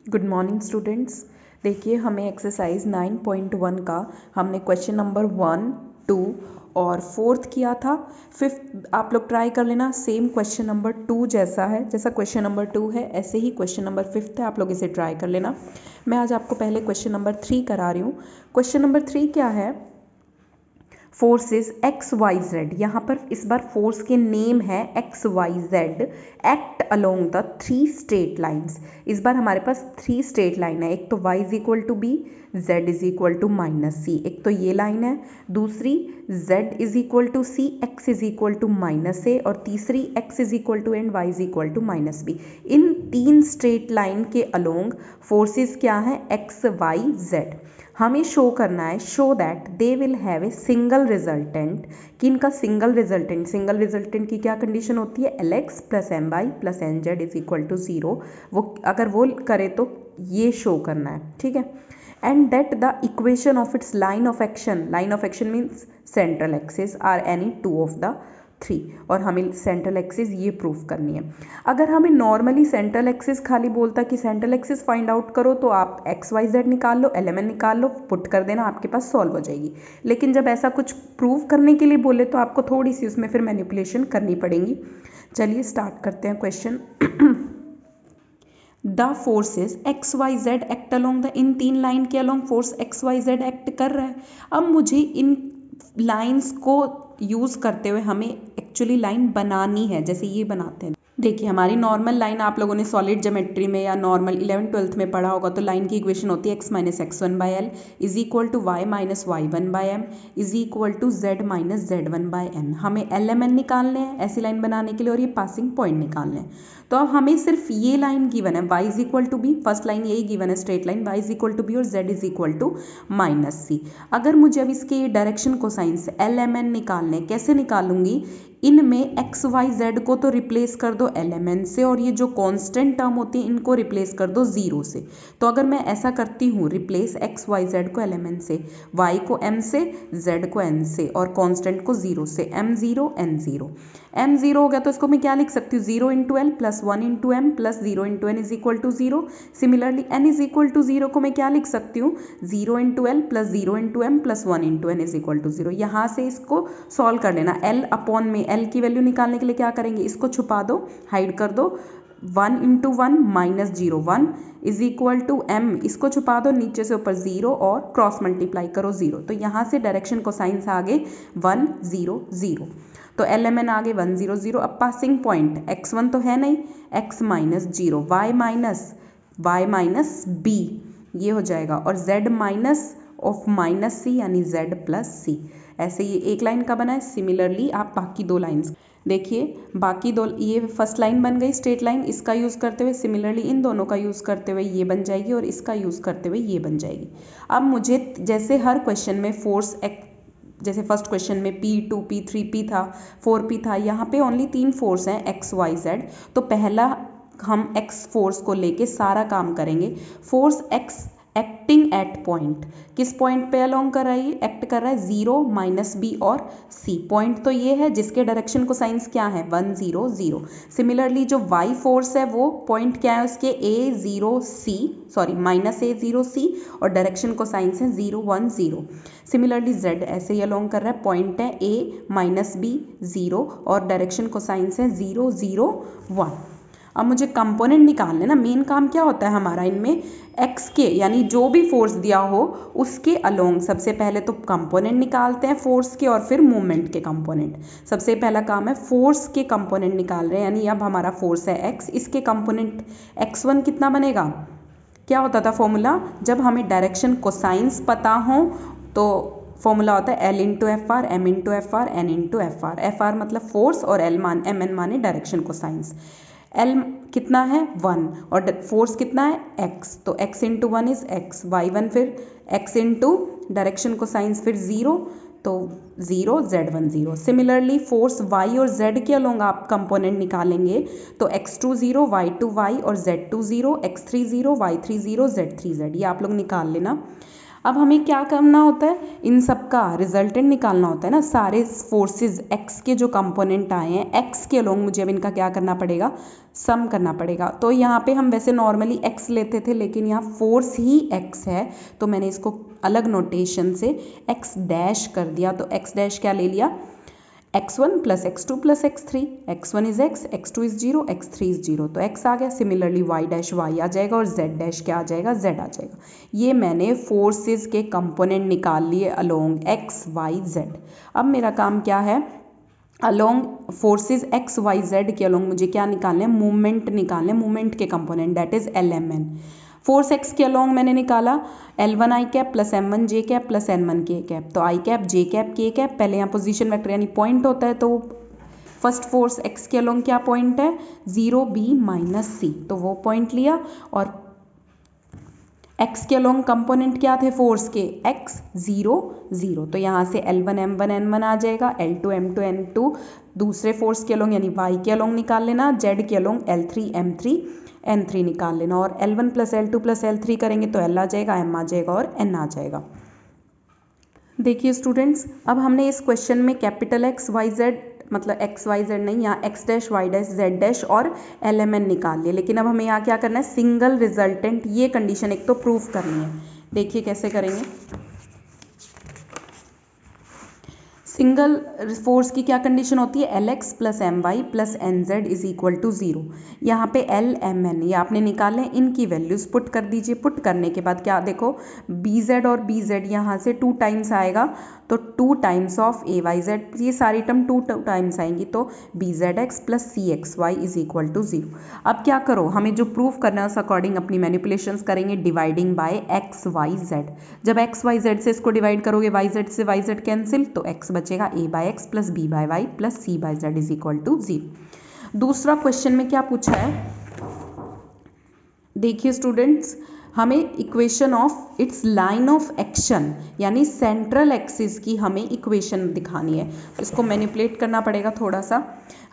Good morning students. देखिए हमें exercise 9.1 का हमने क्वेश्चन नंबर 1, 2 और 4th किया था। 5th आप लोग ट्राई कर लेना, सेम क्वेश्चन नंबर 2 जैसा है, जैसा क्वेश्चन नंबर 2 है ऐसे ही क्वेश्चन नंबर 5th है, आप लोग इसे ट्राई कर लेना। मैं आज आपको पहले क्वेश्चन नंबर 3 करा रही हूँ। क्वेश्चन नंबर 3 क्या है? फोर्सेस एक्स वाई जेड, यहाँ पर इस बार फोर्स के नेम है X Y Z, act along the 3 straight lines. इस बार हमारे पास 3 स्ट्रेट लाइन है, एक तो y is equal to B, z is equal to minus C, एक तो ये लाइन है, दूसरी z is equal to C, x is equal to minus A, और तीसरी x is equal to and y is equal to minus B. इन 3 straight line के along forces क्या है? X Y Z. हमें शो करना है, show that they will have a single resultant, कि इनका सिंगल रिजल्टेंट की क्या कंडीशन होती है? L X plus M Y plus N Z is equal to 0। वो अगर वो करे तो ये शो करना है, ठीक है। And that the equation of its line of action means central axis are any 2 of the 3, और हमें सेंट्रल एक्सिस ये प्रूफ करनी है। अगर हमें नॉर्मली सेंट्रल एक्सिस खाली बोलता कि सेंट्रल एक्सिस फाइंड आउट करो, तो आप एक्स वाई जेड निकाल लो, एलिमेंट निकाल लो, पुट कर देना, आपके पास सॉल्व हो जाएगी। लेकिन जब ऐसा कुछ प्रूव करने के लिए बोले तो आपको थोड़ी सी उसमें फिर मैनिपुलेशन करनी पड़ेगी। चलिए स्टार्ट करते हैं question. The forces X Y Z act along the, इन 3 लाइन के along force X Y Z act कर रहा है। अब मुझे इन लाइंस को यूज़ करते हुए हमें एक्चुअली लाइन बनानी है, जैसे ये बनाते हैं। देखिए हमारी नॉर्मल लाइन आप लोगों ने सॉलिड ज्योमेट्री में या नॉर्मल 11th-12th में पढ़ा होगा, तो लाइन की इक्वेशन होती है x minus x1 by L is equal to y minus y1 by M is equal to z minus z1 by N. हमें एल एम एन निकालने हैं ऐसी लाइन बनाने के लिए, और ये पासिंग पॉइंट निकालने हैं। तो अब हमें सिर्फ ये लाइन गिवन है, y is equal to B, first line यही गिवन है straight line, y is equal to B और z is equal to minus C. अगर मुझे अब इसके डायरेक्शन कोसाइन से एल एम एन निकालने, कैसे निकालूंगी? इनमें एक्स वाई जेड को तो रिप्लेस कर दो एलिमेंट से, और ये जो कांस्टेंट टर्म होती है इनको रिप्लेस कर दो 0 से। तो अगर मैं ऐसा करती हूँ, रिप्लेस एक्स वाई जेड को एलिमेंट से, y को m से, z को n से, और कांस्टेंट को 0 से, m0 n0। m0 हो गया तो इसको मैं क्या लिख सकती हूँ? 0 into L plus 1 into M plus 0 into N is equal to 0। Similarly n is equal to 0 को मैं क्या लिख सकती हूँ? 0 into L plus 0 into M plus 1 into N is equal to 0। यहाँ से इसको सॉल्व कर लेना। l अपॉन में l की वैल्यू निकालने के लिए क्या करेंगे? इसको छुपा दो, हाइड कर दो। 1 into 1 minus 0 1 is equal to m, इसको छुपा दो, नीचे से ऊपर 0 और क्रॉस मल्टीप्लाई करो 0। तो यहाँ से डायरेक्शन कोसाइन से आगे 1 0 0, तो एल एम एन आगे 1 0 0। अब पासिंग पॉइंट x1 तो है नहीं, x minus 0 y minus b ये हो जाएगा, और z माइनस ऑफ माइनस सी यानी z प्लस सी। ऐसे ये एक लाइन का बना है। सिमिलरली आप बाकी 2 लाइन्स देखिए, बाकी 2, ये फर्स्ट लाइन बन गई स्ट्रेट लाइन, इसका यूज़ करते हुए सिमिलरली इन दोनों का यूज़ करते हुए ये बन जाएगी, और इसका यूज़ करते हुए ये बन जाएगी। अब मुझे जैसे हर क्वेश्चन में फोर्स जैसे फर्स्ट क्वेश्चन में P2 P3 P था, 4P था, यहाँ पे ओनली 3 फोर्स हैं एक्स वाई जेड। तो पहला हम एक्स फोर्स को लेके सारा काम करेंगे। Force x acting at point, किस पॉइंट पे अलोंग कर रहा है? एक्ट कर रहा है 0 माइनस बी और सी। पॉइंट तो ये है जिसके डायरेक्शन को साइंस क्या है? 1 0 0। सिमिलरली जो वाई फोर्स है वो पॉइंट क्या है उसके? A0 C, sorry minus A0 C, और डायरेक्शन को साइंस है 0 1 0। सिमिलरली z ऐसे ही अलोंग कर रहा है, पॉइंट है A माइनस बी 0 और डायरेक्शन को साइंस है 0 0 1। अब मुझे कंपोनेंट निकालने ना, मेन काम क्या होता है हमारा इनमें? एक्स के यानी जो भी फोर्स दिया हो उसके अलोंग सबसे पहले तो कंपोनेंट निकालते हैं फोर्स के, और फिर मूवमेंट के कंपोनेंट। सबसे पहला काम है फोर्स के कंपोनेंट निकाल रहे हैं, यानी अब हमारा फोर्स है एक्स, इसके कंपोनेंट x1 कितना बनेगा? क्या होता था फॉर्मूला? जब हमें डायरेक्शन कोसाइंस पता हो तो फॉर्मूला होता है L into F R, M into F R, N into F R. F R मतलब फोर्स और M N माने डायरेक्शन कोसाइंस। L कितना है? 1, और फोर्स कितना है? x, तो x into 1 is x, y1 फिर x इंटू डायरेक्शन कोसाइंस फिर 0, तो 0 z1 0। सिमिलरली फोर्स y और z के अलोंग आप कंपोनेंट निकालेंगे, तो x2 0 y2 y और z2 0 x3 0 y3 0 z3 z, ये आप लोग निकाल लेना। अब हमें क्या करना होता है, इन सब का रिजल्टेंट निकालना होता है ना। सारे फोर्सेस एक्स के जो कंपोनेंट आए हैं एक्स के अलोंग, मुझे अब इनका क्या करना पड़ेगा, सम करना पड़ेगा। तो यहाँ पे हम वैसे नॉर्मली एक्स लेते थे, लेकिन यहाँ फोर्स ही एक्स है तो मैंने इसको अलग नोटेशन से एक्स डैश कर दिया। तो एक्स डैश क्या ले लिया, x1 plus x2 plus x3, x1 is x, x2 is 0, x3 is 0, तो x आ गया। सिमिलरली y डैश y आ जाएगा और z डैश क्या आ जाएगा, z आ जाएगा। ये मैंने फोर्सेस के कंपोनेंट निकाल लिए अलोंग x y z। अब मेरा काम क्या है, along forces x y z के अलोंग मुझे क्या निकालने हैं, मूवमेंट निकालने, मूवमेंट के component, that is LMN। Force x के अलोंग मैंने निकाला L1 i cap plus M1 j cap plus N1 k cap. तो i cap j cap k cap, पहले यहाँ पोजीशन वेक्टर यानी पॉइंट होता है, तो फर्स्ट फोर्स x के अलोंग क्या पॉइंट है, 0 b माइनस c, तो वो पॉइंट लिया। और x के अलोंग कंपोनेंट क्या थे फोर्स के, x 0 0, तो यहाँ से L1 M1 N1 आ जाएगा, L2 M2 N2 दूसरे फोर्स के अलोंग यानी y के अलोंग निकाल लेना, z के अलोंग L3 M3 N3 निकाल लेना, और L1 plus L2 plus L3 करेंगे तो L आ जाएगा, M आ जाएगा और N आ जाएगा। देखिए स्टूडेंट्स, अब हमने इस क्वेश्चन में कैपिटल X Y Z, मतलब X Y Z नहीं, यहाँ X dash Y dash Z dash और LMN निकाल लिए। लेकिन अब हमें यहाँ क्या करना है, सिंगल रिजल्टेंट, ये कंडीशन एक तो प्रूफ करनी है। देखिए कैसे करेंगे। सिंगल फोर्स की क्या कंडीशन होती है, LX plus MY plus NZ is equal to 0। यहाँ पे LMN ये आपने निकाले, इनकी वैल्यूज पुट कर दीजिए। पुट करने के बाद क्या देखो, BZ और BZ यहाँ से 2 टाइम्स आएगा, तो 2 टाइम्स ऑफ AYZ, ये सारी टर्म 2 टाइम्स आएंगी, तो BZX plus CXY is equal to 0। अब क्या करो, हमें जो प्रूफ करना है उस अकॉर्डिंग अपनी मैनिपुलेशंस करेंगे, डिवाइडिंग बाय XYZ। जब XYZ से इसको डिवाइड करोगे, YZ से YZ कैंसिल, तो x बचेगा a by x plus b by y plus c by z is equal to 0। दूसरा क्वेश्चन में क्या पूछा है, देखिए स्टूडेंट्स, हमें equation of its line of action यानी सेंट्रल एक्सिस की हमें इक्वेशन दिखानी है। तो इसको मैनिपुलेट करना पड़ेगा थोड़ा सा।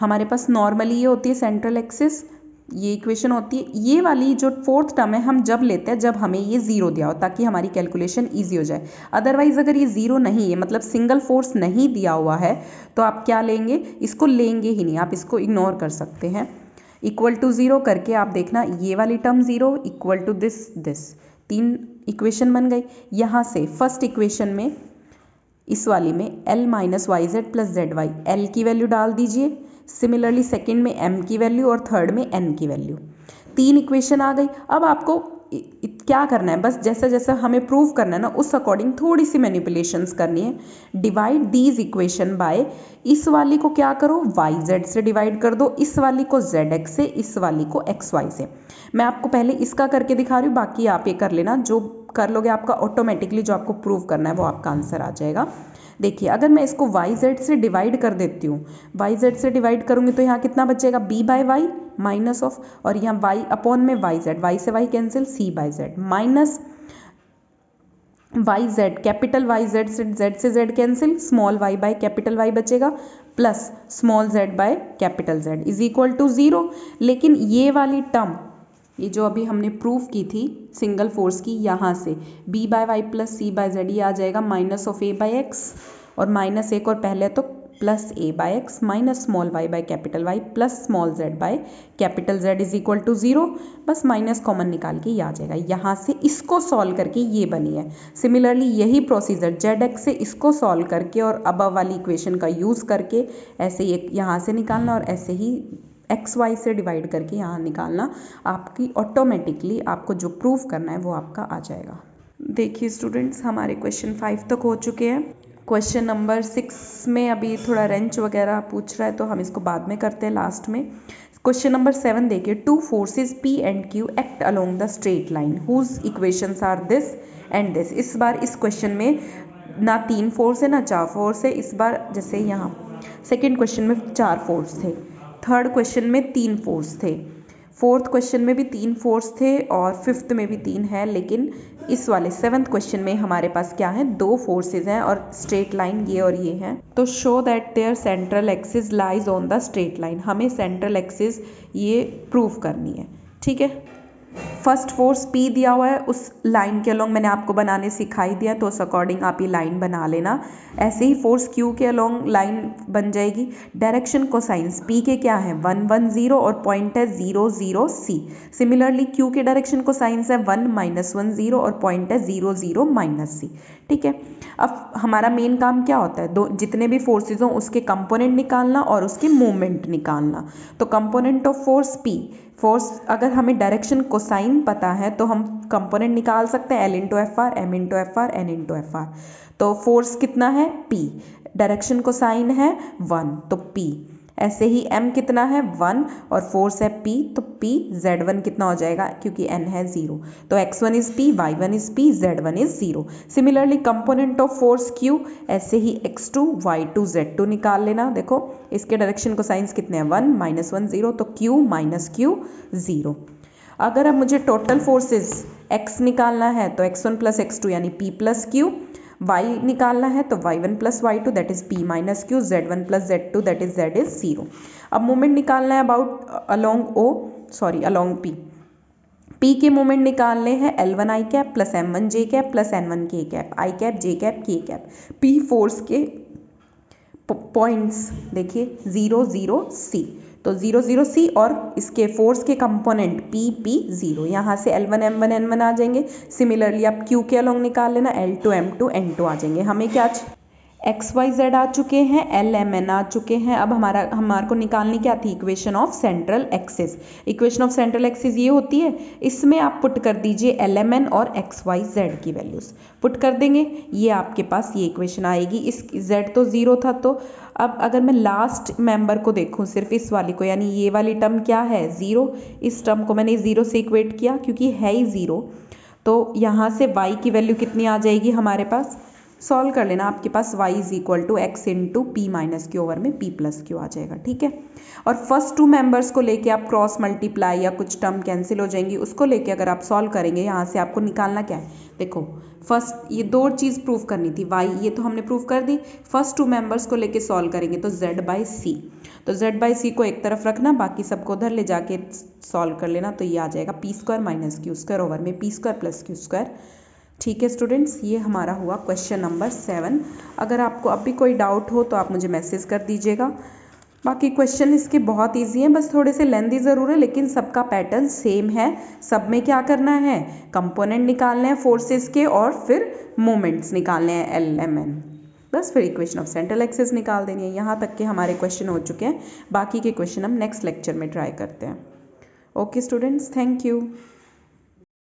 हमारे पास नॉर्मली ये होती है सेंट्रल एक्सिस, ये इक्वेशन होती है। ये वाली जो फोर्थ टर्म है हम जब लेते हैं जब हमें ये 0 दिया हो, ताकि हमारी कैलकुलेशन ईजी हो जाए। अदरवाइज अगर ये 0 नहीं है, मतलब सिंगल फोर्स नहीं दिया हुआ है, तो आप क्या लेंगे, इसको लेंगे ही नहीं, आप इसको इग्नोर कर सकते हैं। इक्वल टू 0 करके आप देखना, ये वाली term 0 equal to this 3 equation बन गई। यहाँ से फर्स्ट इक्वेशन में, इस वाली में L minus y z plus z y, L की वैल्यू डाल दीजिए। सिमिलरली सेकंड में M की वैल्यू और थर्ड में N की वैल्यू। 3 इक्वेशन आ गई। अब आपको क्या करना है, बस जैसा जैसा हमें प्रूव करना है ना, उस अकॉर्डिंग थोड़ी सी मैनिपुलेशंस करनी है। डिवाइड दीज इक्वेशन बाय, इस वाली को क्या करो, YZ से डिवाइड कर दो, इस वाली को ZX से, इस वाली को XY से। मैं आपको पहले इसका करके दिखा रही हूँ, बाकी आप ये कर लेना। जो कर लोगे आपका ऑटोमेटिकली जो आपको प्रूव करना है वो आपका आंसर आ जाएगा। देखिए अगर मैं इसको YZ से डिवाइड कर देती हूँ, YZ से डिवाइड करूँगी तो यहाँ कितना बचेगा, B by y minus of, और यहाँ y अपॉन में YZ, y से y cancel, C by Z minus YZ, capital YZ से Z cancel, small y by capital Y बचेगा, plus small z by capital Z is equal to 0। लेकिन ये वाली term, ये जो अभी हमने प्रूफ की थी सिंगल फोर्स की, यहाँ से b by y plus c by z, ये आ जाएगा minus of a by x, और माइनस एक और पहले तो plus a by x minus small y by capital Y plus small z by capital Z is equal to 0। बस minus common निकाल के ये आ जाएगा। यहाँ से इसको सॉल्व करके ये बनी है। सिमिलरली यही प्रोसीजर ZX से इसको सॉल्व करके और अबव वाली इक्वेशन का यूज़ करके ऐसे ही यहाँ से निकालना, और ऐसे ही XY से डिवाइड करके यहाँ निकालना। आपकी ऑटोमेटिकली आपको जो प्रूफ करना है वो आपका आ जाएगा। देखिए स्टूडेंट्स, हमारे क्वेश्चन 5 तक हो चुके हैं। क्वेश्चन नंबर 6 में अभी थोड़ा रेंच वगैरह पूछ रहा है, तो हम इसको बाद में करते हैं लास्ट में। क्वेश्चन नंबर 7 देखिए, 2 forces P and Q act along the straight line whose equations are this and this. इस बार इस क्वेश्चन में ना 3 फोर्स है ना 4 फोर्स है। इस बार जैसे यहाँ सेकेंड क्वेश्चन में 4 फोर्स थे, थर्ड क्वेश्चन में 3 फोर्स थे, फोर्थ क्वेश्चन में भी 3 फोर्स थे, और फिफ्थ में भी 3 है। लेकिन इस वाले 7th क्वेश्चन में हमारे पास क्या है, 2 फोर्सेज हैं और स्ट्रेट लाइन ये और ये है। तो show that their central axis lies on the straight line, हमें सेंट्रल एक्सिस ये प्रूव करनी है। ठीक है, फर्स्ट फोर्स P दिया हुआ है, उस लाइन के अलोंग मैंने आपको बनाने सिखाई दिया, तो उस अकॉर्डिंग आप ये लाइन बना लेना। ऐसे ही फोर्स Q के अलोंग लाइन बन जाएगी। डायरेक्शन कोसाइंस P के क्या है 1 1 0 और पॉइंट है 0 0 C। सिमिलरली Q के डायरेक्शन कोसाइंस है 1 -1 0 और पॉइंट है 0 0 C। ठीक है, अब हमारा मेन काम क्या होता है, दो जितने भी फोर्सेज हों उसके कंपोनेंट निकालना और उसके मूवमेंट निकालना। तो component of force P, force अगर हमें डायरेक्शन कोसाइन पता है तो हम कंपोनेंट निकाल सकते हैं L into F R, M into F R, N into F R. तो फोर्स कितना है P, डायरेक्शन कोसाइन है 1 तो P, ऐसे ही M कितना है 1 और फोर्स है P तो P Z1 कितना हो जाएगा, क्योंकि N है 0 तो x1 is P, y1 is P, Z1 is 0। Similarly component of force Q, ऐसे ही x2 y2 z2 निकाल लेना। देखो इसके डायरेक्शन कोसाइंस कितने हैं 1 -1 0 तो Q -Q 0। अगर अब मुझे टोटल फोर्सेस x निकालना है तो x1 प्लस x2 यानी P प्लस Q, y निकालना है तो y1 plus y2 that is P minus Q, z1 plus z2 that is z is 0। अब मोमेंट निकालना है अलोंग P के मोमेंट निकालने हैं L1 i cap plus M1 j cap plus N1 k cap, i cap j cap k cap. P force के points देखिए 0 0 C, तो 0 0 C और इसके फोर्स के कंपोनेंट P P 0, यहाँ से L1 M1 N1 आ जाएंगे। सिमिलरली आप Q के अलोंग निकाल लेना, L2 M2 N2 आ जाएंगे। हमें क्या एक्स वाई जेड आ चुके हैं, एल एम एन आ चुके हैं। अब हमारे को निकालनी क्या थी, equation of central axis. Equation of central axis ये होती है, इसमें आप पुट कर दीजिए एल एम एन और एक्स वाई जेड की वैल्यूज पुट कर देंगे, ये आपके पास ये इक्वेशन आएगी। इस जेड तो जीरो था, तो अब अगर मैं लास्ट मेंबर को देखूं, सिर्फ इस वाली को, यानी ये वाली टर्म क्या है जीरो, इस टर्म को मैंने जीरो से इक्वेट किया क्योंकि है ही जीरो। तो यहाँ से y की वैल्यू कितनी आ जाएगी हमारे पास, सॉल्व कर लेना, आपके पास y is equal to x into p minus q over में p प्लस क्यू आ जाएगा। ठीक है, और फर्स्ट टू मेंबर्स को लेके आप क्रॉस मल्टीप्लाई या कुछ टर्म कैंसिल हो जाएंगी, उसको लेके अगर आप सॉल्व करेंगे, यहाँ से आपको निकालना क्या है, देखो फर्स्ट ये दो चीज़ प्रूव करनी थी, y ये तो हमने प्रूव कर दी। फर्स्ट टू मेंबर्स को लेके सॉल्व करेंगे तो z बाई सी, तो z बाई सी को एक तरफ रखना, बाकी सबको उधर ले जाके सॉल्व कर लेना, तो ये आ जाएगा P square minus Q square over में P square plus Q square. ठीक है स्टूडेंट्स, ये हमारा हुआ क्वेश्चन नंबर 7। अगर आपको अब भी कोई डाउट हो तो आप मुझे मैसेज कर दीजिएगा। बाकी क्वेश्चन इसके बहुत इजी हैं, बस थोड़े से लेंथी ज़रूर है, लेकिन सबका पैटर्न सेम है। सब में क्या करना है, कंपोनेंट निकालने हैं फोर्सेस के और फिर मोमेंट्स निकालने हैं एल एम एन, बस फिर इक्वेशन ऑफ सेंट्रल एक्सिस निकाल देनी है। यहाँ तक के हमारे क्वेश्चन हो चुके हैं, बाकी के क्वेश्चन हम नेक्स्ट लेक्चर में ट्राई करते हैं। Okay students, thank you.